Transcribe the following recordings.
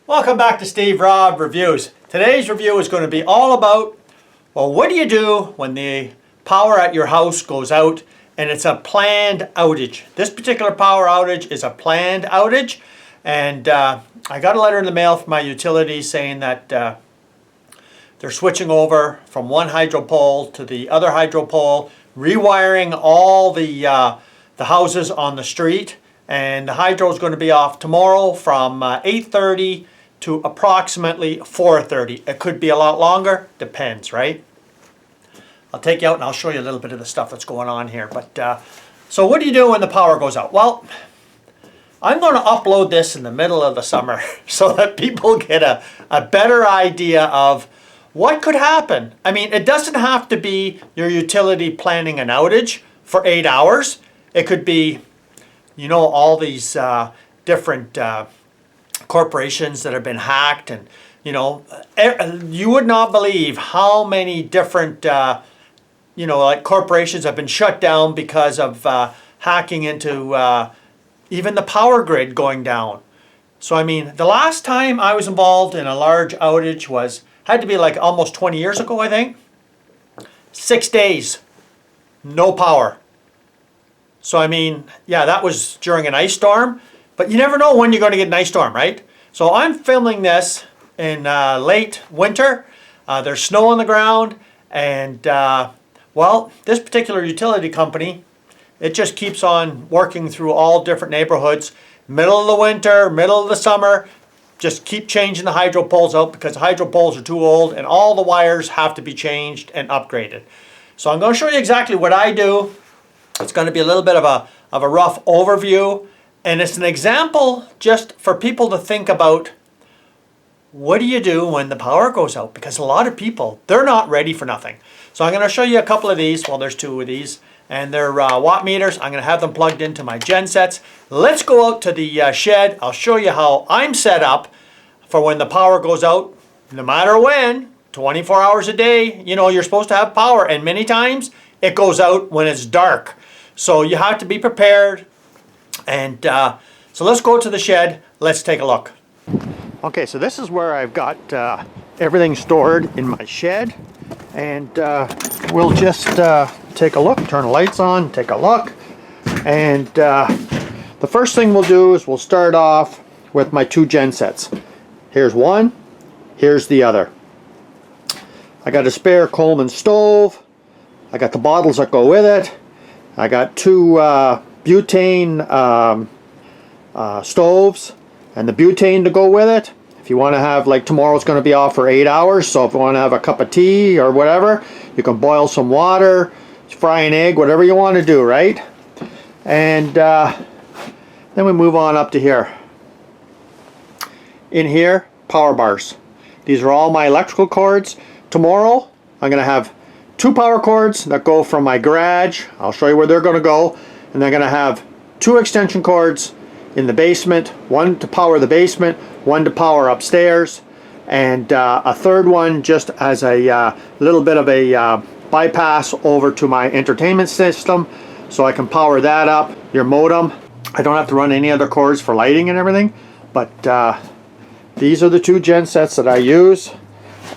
Welcome back to Steve Robb Reviews. Today's review is going to be all about, well, what do you do when the power at your house goes out and it's a planned outage? This particular power outage is a planned outage, and I got a letter in the mail from my utility saying that they're switching over from one hydro pole to the other hydro pole, rewiring all the houses on the street, and the hydro is going to be off tomorrow from 8:30 to approximately 4:30. It could be a lot longer, depends, right? I'll take you out and I'll show you a little bit of the stuff that's going on here. But so what do you do when the power goes out? Well, I'm going to upload this in the middle of the summer so that people get a better idea of what could happen. I mean, it doesn't have to be your utility planning an outage for 8 hours. It could be, you know, all these different corporations that have been hacked, and you know, you would not believe how many different you know, like corporations have been shut down because of hacking into even the power grid going down. So I mean, the last time I was involved in a large outage had to be like almost 20 years ago, I think. 6 days, no power. So I mean, yeah, that was during an ice storm, but you never know when you're going to get an ice storm, right? So I'm filming this in late winter. There's snow on the ground, and well, this particular utility company, it just keeps on working through all different neighborhoods. Middle of the winter, middle of the summer, just keep changing the hydro poles out because the hydro poles are too old and all the wires have to be changed and upgraded. So I'm going to show you exactly what I do. It's going to be a little bit of a rough overview, and it's an example just for people to think about, what do you do when the power goes out? Because a lot of people, they're not ready for nothing. So I'm going to show you a couple of these. Well, there's two of these, and they're watt meters. I'm going to have them plugged into my gen sets. Let's go out to the shed. I'll show you how I'm set up for when the power goes out, no matter when, 24 hours a day. You know, you're supposed to have power, and many times it goes out when it's dark. So you have to be prepared. And so let's go to the shed. Let's take a look. Okay, so this is where I've got everything stored in my shed. And we'll just take a look, turn the lights on, take a look. And the first thing we'll do is we'll start off with my two gen sets. Here's one, here's the other. I got a spare Coleman stove. I got the bottles that go with it. I got two butane stoves and the butane to go with it. If you want to have, like tomorrow's going to be off for 8 hours, so if you want to have a cup of tea or whatever, you can boil some water, fry an egg, whatever you want to do, right? And then we move on up to here. In here, power bars. These are all my electrical cords. Tomorrow, I'm going to have two power cords that go from my garage. I'll show you where they're going to go. And they're going to have two extension cords in the basement, one to power the basement, one to power upstairs, and a third one just as a little bit of a bypass over to my entertainment system, so I can power that up. Your modem, I don't have to run any other cords for lighting and everything, but these are the two gen sets that I use,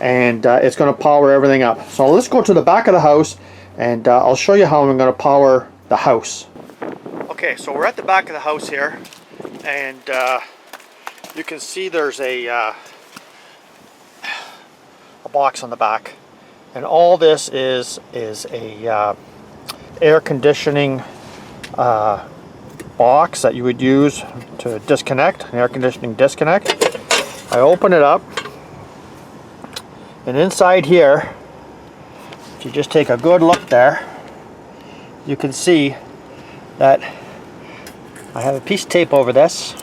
and it's going to power everything up. So let's go to the back of the house, and I'll show you how I'm going to power the house. Okay, so we're at the back of the house here, and you can see there's a box on the back, and all this is a air conditioning box that you would use to disconnect, an air conditioning disconnect. I open it up, and inside here, if you just take a good look there, you can see that I have a piece of tape over this,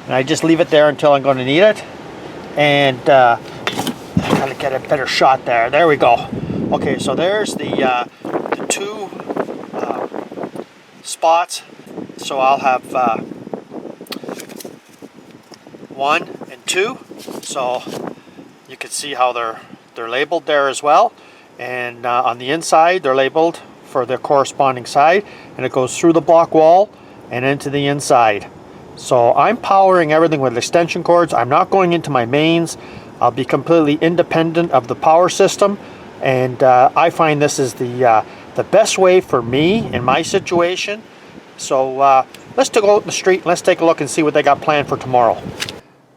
and I just leave it there until I'm going to need it. And I gotta get a better shot there. There we go. Okay, so there's the two spots. So I'll have 1 and 2. So you can see how they're labeled there as well. And on the inside, they're labeled for the corresponding side, and it goes through the block wall and into the inside. So I'm powering everything with extension cords. I'm not going into my mains. I'll be completely independent of the power system, and I find this is the best way for me in my situation. So let's go out in the street and let's take a look and see what they got planned for tomorrow.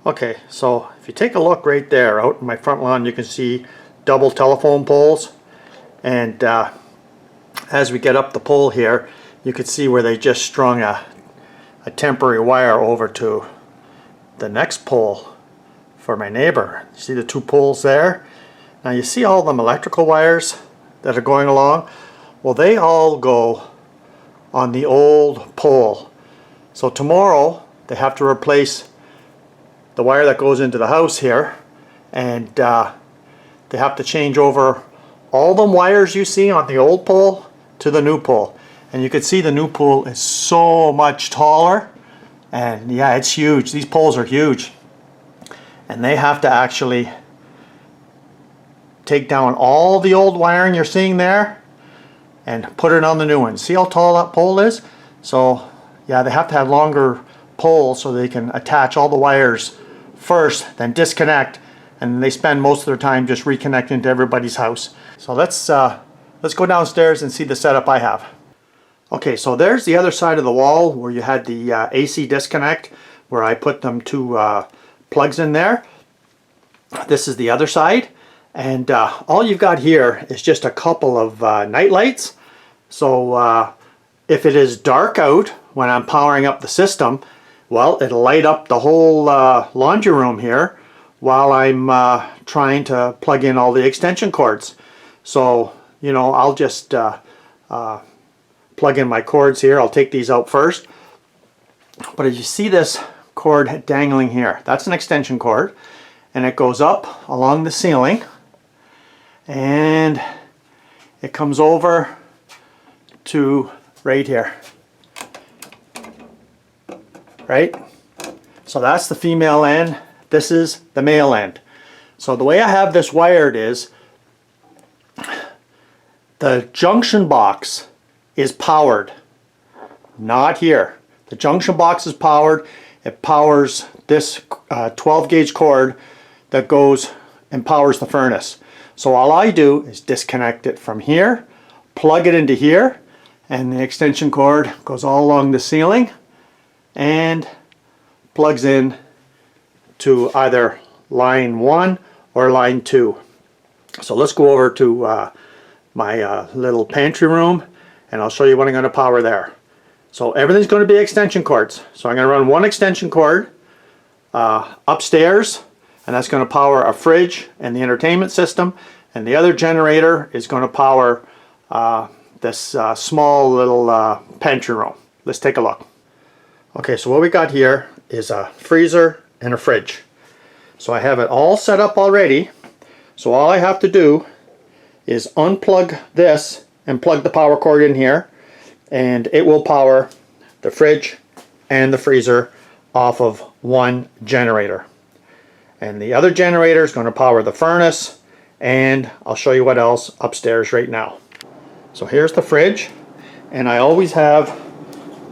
Okay, so if you take a look right there out in my front lawn, you can see double telephone poles, and as we get up the pole here, you can see where they just strung a temporary wire over to the next pole for my neighbor. You see the two poles there? Now you see all them electrical wires that are going along? Well, they all go on the old pole. So tomorrow they have to replace the wire that goes into the house here, and they have to change over all the wires you see on the old pole to the new pole. And you can see the new pole is so much taller, and yeah, it's huge. These poles are huge, and they have to actually take down all the old wiring you're seeing there and put it on the new one. See how tall that pole is? So yeah, they have to have longer poles so they can attach all the wires first, then disconnect, and they spend most of their time just reconnecting to everybody's house. So let's go downstairs and see the setup I have. Okay, so there's the other side of the wall where you had the AC disconnect, where I put them two plugs in there. This is the other side, and all you've got here is just a couple of night lights. So if it is dark out when I'm powering up the system, well, it'll light up the whole laundry room here while I'm trying to plug in all the extension cords. So, you know, I'll just plug in my cords here. I'll take these out first. But as you see this cord dangling here, that's an extension cord, and it goes up along the ceiling, and it comes over to right here. Right? So that's the female end. This is the male end. So the way I have this wired is the junction box is powered, not here. The junction box is powered. It powers this 12 gauge cord that goes and powers the furnace. So all I do is disconnect it from here, plug it into here, and the extension cord goes all along the ceiling and plugs in to either line 1 or line 2. So let's go over to my little pantry room, and I'll show you what I'm going to power there. So everything's going to be extension cords. So I'm going to run one extension cord upstairs, and that's going to power a fridge and the entertainment system, and the other generator is going to power this small little pantry room. Let's take a look. Okay, so what we got here is a freezer and a fridge. So I have it all set up already. So all I have to do is unplug this and plug the power cord in here, and it will power the fridge and the freezer off of one generator. And the other generator is going to power the furnace, and I'll show you what else upstairs right now. So here's the fridge, and I always have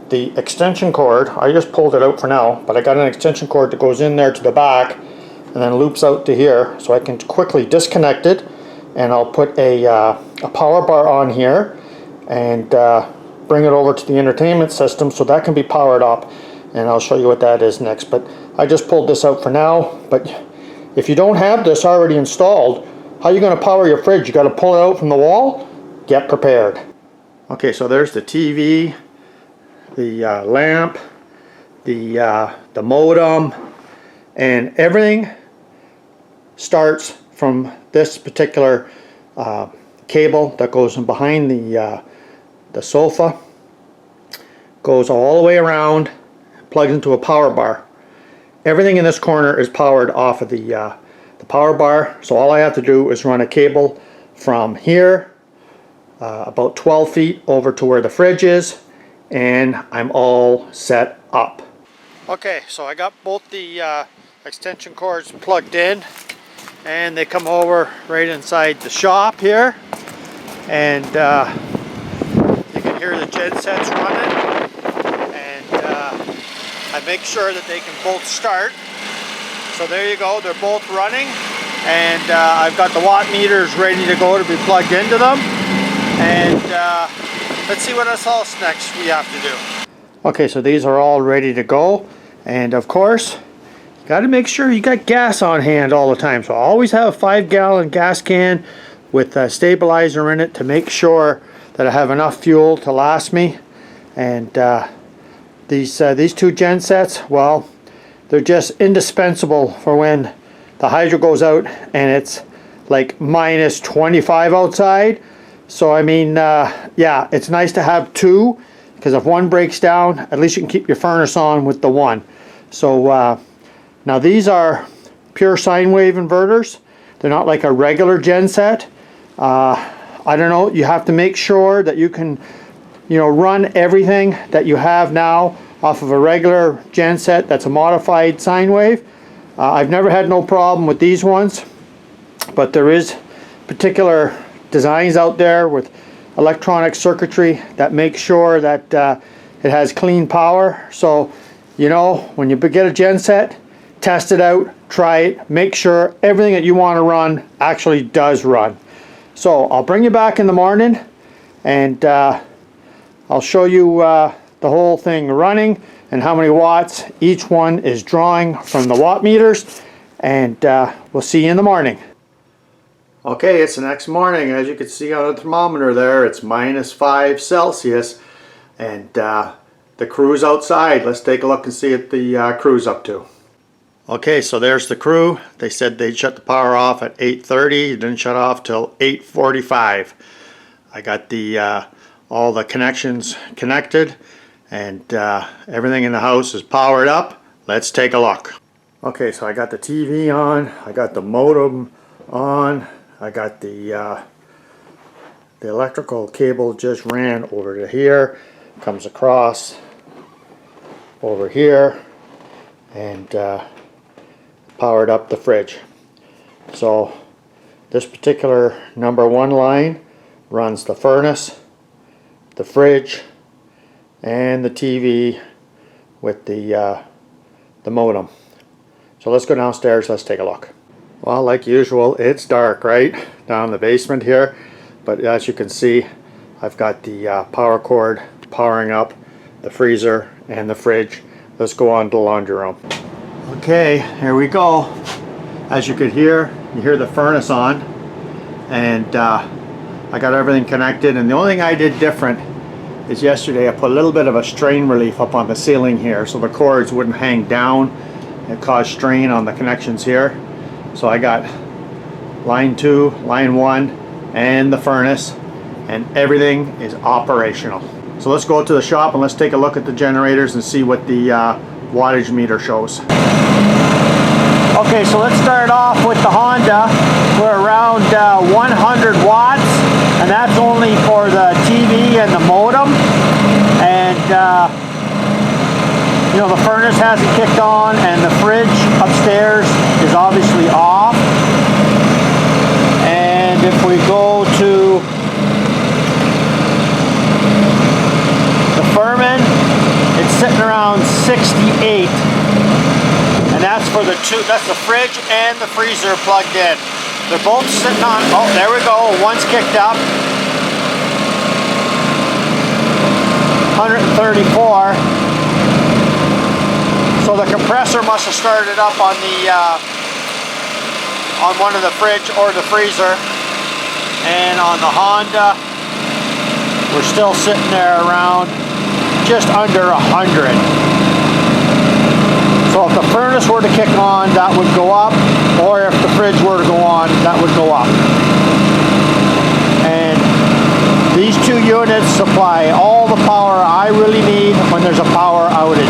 the extension cord. I just pulled it out for now, but I got an extension cord that goes in there to the back and then loops out to here, so I can quickly disconnect it, and I'll put a power bar on here and bring it over to the entertainment system so that can be powered up, and I'll show you what that is next. But I just pulled this out for now. But if you don't have this already installed, how are you going to power your fridge? You got to pull it out from the wall. Get prepared. Okay, so there's the TV, the lamp, the modem, and everything starts from this particular cable that goes in behind the sofa, goes all the way around, plugs into a power bar. Everything in this corner is powered off of the power bar, so all I have to do is run a cable from here about 12 feet over to where the fridge is, and I'm all set up. Okay, so I got both the extension cords plugged in, and they come over right inside the shop here, and you can hear the gen sets running, and I've make sure that they can both start. So there you go, they're both running, and I've got the watt meters ready to go to be plugged into them. And let's see what else next we have to do. Okay, so these are all ready to go, and of course you got to make sure you got gas on hand all the time. So I always have a 5-gallon gas can with a stabilizer in it to make sure that I have enough fuel to last me. And these two gen sets, well, they're just indispensable for when the hydro goes out and it's like minus 25 outside. So I mean, yeah, it's nice to have two, because if one breaks down, at least you can keep your furnace on with the one. So now these are pure sine wave inverters. They're not like a regular gen set. I don't know, you have to make sure that you can, you know, run everything that you have now off of a regular gen set that's a modified sine wave. I've never had no problem with these ones, but there is particular designs out there with electronic circuitry that make sure that it has clean power. So, you know, when you get a gen set, test it out, try it, make sure everything that you want to run actually does run. So I'll bring you back in the morning, and I'll show you the whole thing running and how many watts each one is drawing from the watt meters, and we'll see you in the morning. Okay, it's the next morning. As you can see on the thermometer there, it's -5 Celsius, and the crew's outside. Let's take a look and see what the crew's up to. Okay, so there's the crew. They said they'd shut the power off at 8:30. It didn't shut off till 8:45. I got the all the connections connected, and everything in the house is powered up. Let's take a look. Okay, so I got the TV on. I got the modem on. I got the electrical cable just ran over to here, comes across over here, and powered up the fridge. So this particular #1 line runs the furnace, the fridge, and the TV with the modem. So let's go downstairs, let's take a look. Well, like usual, it's dark right down in the basement here, but as you can see, I've got the power cord powering up the freezer and the fridge. Let's go on to the laundry room. Okay, here we go. As you could hear, you hear the furnace on, and I got everything connected. And the only thing I did different is yesterday I put a little bit of a strain relief up on the ceiling here so the cords wouldn't hang down and cause strain on the connections here. So I got line 2, line 1, and the furnace, and everything is operational. So let's go to the shop and let's take a look at the generators and see what the wattage meter shows. Okay, so let's start off with the Honda. We're around 100 watts, and that's only for the TV and the modem. And you know, the furnace hasn't kicked on, and the fridge upstairs is obviously off. And if we go to the Furman, it's sitting around 68. And that's for the two, that's the fridge and the freezer plugged in. They're both sitting on, oh, there we go, one's kicked up. 134. So the compressor must have started up on the, on one of the fridge or the freezer. And on the Honda, we're still sitting there around just under 100. So if the furnace were to kick on, that would go up, or if the fridge were to go on, that would go up. And these two units supply all the power I really need when there's a power outage.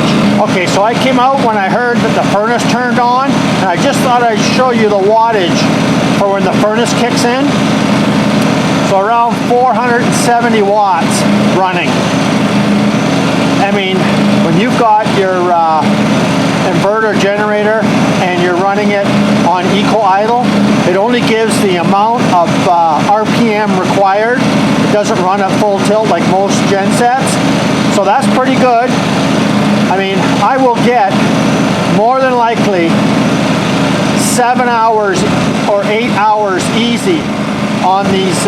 Okay, so I came out when I heard that the furnace turned on, and I just thought I'd show you the wattage for when the furnace kicks in. So around 470 watts running. I mean, when you've got your inverter generator and you're running it on equal idle, it only gives the amount of RPM required. It doesn't run at full tilt like most gen sets, so that's pretty good. I mean, I will get more than likely 7 hours or 8 hours easy on these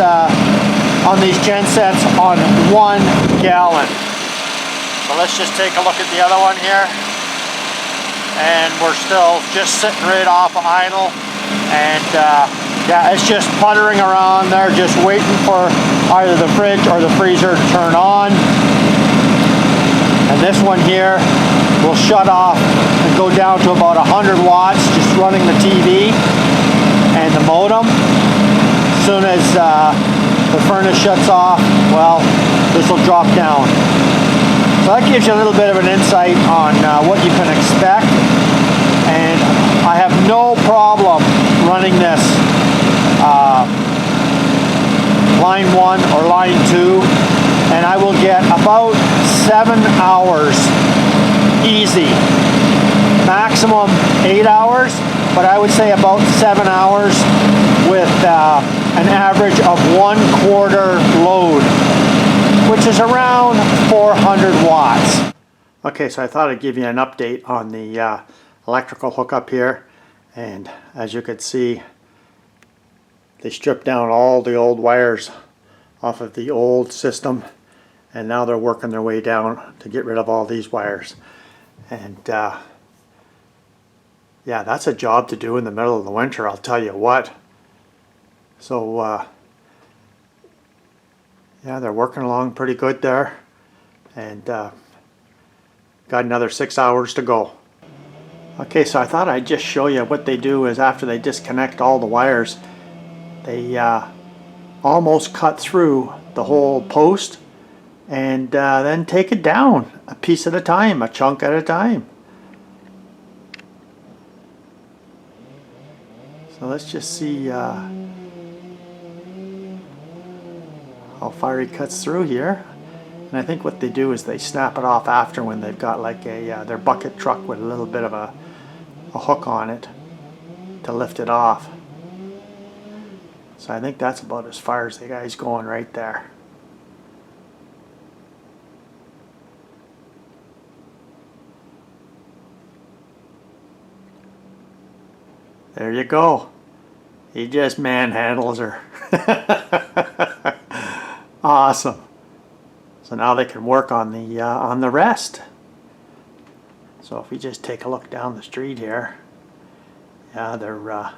gensets on 1 gallon. So let's just take a look at the other one here. And we're still just sitting right off of idle. And yeah, it's just puttering around there, just waiting for either the fridge or the freezer to turn on. And this one here will shut off and go down to about 100 watts, just running the TV and the modem. As soon as the furnace shuts off, well, this will drop down. So that gives you a little bit of an insight on what you can expect. And I have no problem running this line 1 or line 2, and I will get about 7 hours easy. Maximum 8 hours, but I would say about 7 hours with an average of 1/4 load, which is around 400 watts. Okay, so I thought I'd give you an update on the electrical hookup here, and as you could see, they stripped down all the old wires off of the old system, and now they're working their way down to get rid of all these wires. And yeah, that's a job to do in the middle of the winter, I'll tell you what. So yeah, they're working along pretty good there, and got another 6 hours to go. Okay, so I thought I'd just show you what they do is after they disconnect all the wires, they almost cut through the whole post and then take it down a piece at a time, a chunk at a time. So let's just see how far he cuts through here. And I think what they do is they snap it off after when they've got like a their bucket truck with a little bit of a hook on it to lift it off. So I think that's about as far as the guy's going right there. There you go. He just manhandles her. Awesome. So now they can work on the rest. So if we just take a look down the street here, yeah, they're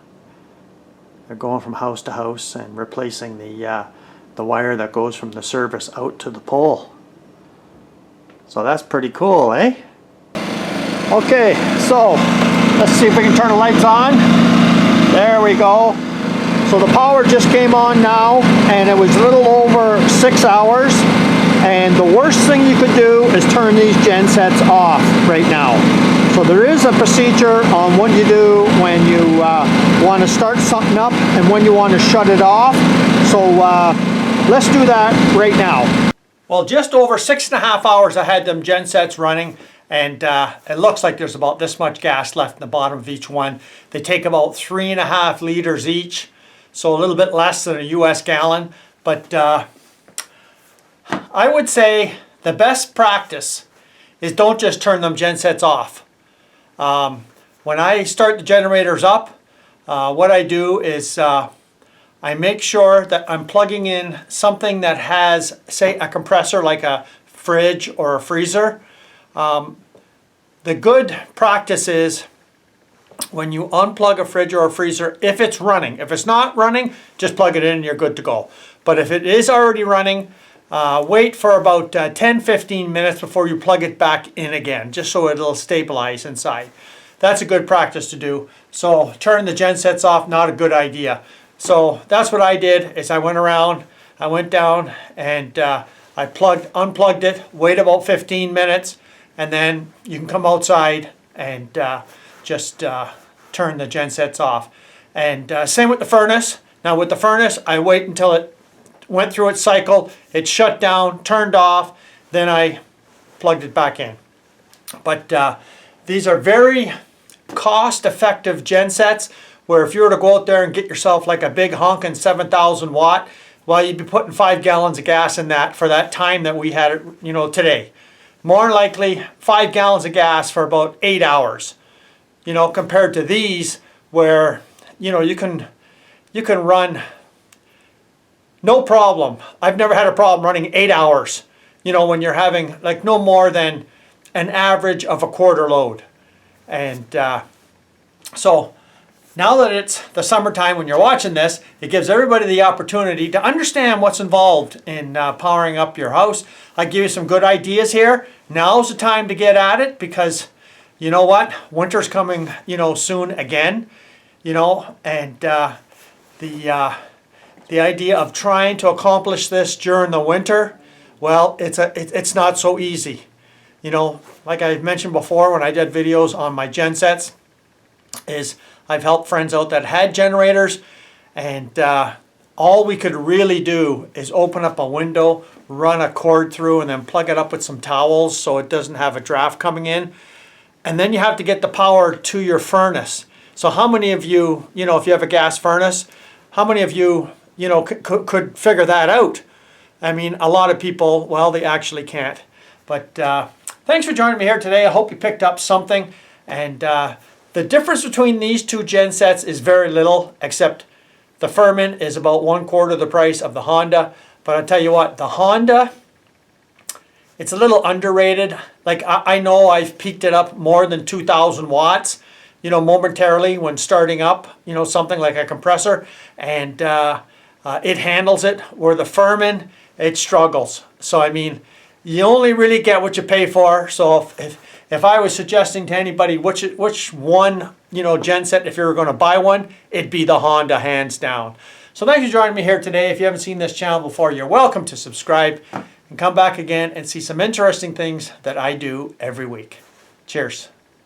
going from house to house and replacing the wire that goes from the service out to the pole. So that's pretty cool, eh? Okay, so let's see if we can turn the lights on. There we go. So the power just came on now, and it was a little over 6 hours. And the worst thing you could do is turn these gensets off right now. So there is a procedure on what you do when you want to start something up and when you want to shut it off. So let's do that right now. Well, just over 6.5 hours I had them gensets running, and it looks like there's about this much gas left in the bottom of each one. They take about 3.5 liters each, so a little bit less than a US gallon. But I would say the best practice is don't just turn them gensets off. When I start the generators up, what I do is I make sure that I'm plugging in something that has, say, a compressor like a fridge or a freezer. The good practice is when you unplug a fridge or a freezer, if it's running. If it's not running, just plug it in and you're good to go. But if it is already running, wait for about 10-15 minutes before you plug it back in again, just so it'll stabilize inside. That's a good practice to do. So turn the gensets off, not a good idea. So that's what I did, is I went around, I went down and I unplugged it, wait about 15 minutes, and then you can come outside and just turn the gensets off. And same with the furnace. Now with the furnace, I wait until it went through its cycle, it shut down, turned off, then I plugged it back in. But these are very cost-effective gensets, where if you were to go out there and get yourself like a big honking 7,000 watt, well, you'd be putting 5 gallons of gas in that for that time that we had it, you know, today. more than likely 5 gallons of gas for about 8 hours. You know, compared to these where, you know, you can run no problem. I've never had a problem running 8 hours, you know, when you're having like no more than an average of a quarter load. And so now that it's the summertime when you're watching this, it gives everybody the opportunity to understand what's involved in powering up your house. I give you some good ideas here. Now's the time to get at it because you know what? Winter's coming, you know, soon again, you know, and the idea of trying to accomplish this during the winter, well, it's not so easy. You know, like I mentioned before when I did videos on my gensets, is I've helped friends out that had generators, and all we could really do is open up a window, run a cord through, and then plug it up with some towels so it doesn't have a draft coming in. And then you have to get the power to your furnace. So how many of you, you know, if you have a gas furnace, how many of you, you know, could figure that out? I mean, a lot of people, well, they actually can't. But thanks for joining me here today. I hope you picked up something. And the difference between these two gensets is very little, except the Furman is about 1/4 the price of the Honda. But I'll tell you what, the Honda, it's a little underrated. Like I know I've peaked it up more than 2,000 watts, you know, momentarily when starting up, you know, something like a compressor, and it handles it. Where the Furman, it struggles. So I mean, you only really get what you pay for. So if I was suggesting to anybody which one, you know, genset, if you were going to buy one, it'd be the Honda, hands down. So thanks for joining me here today. If you haven't seen this channel before, you're welcome to subscribe and come back again and see some interesting things that I do every week. Cheers.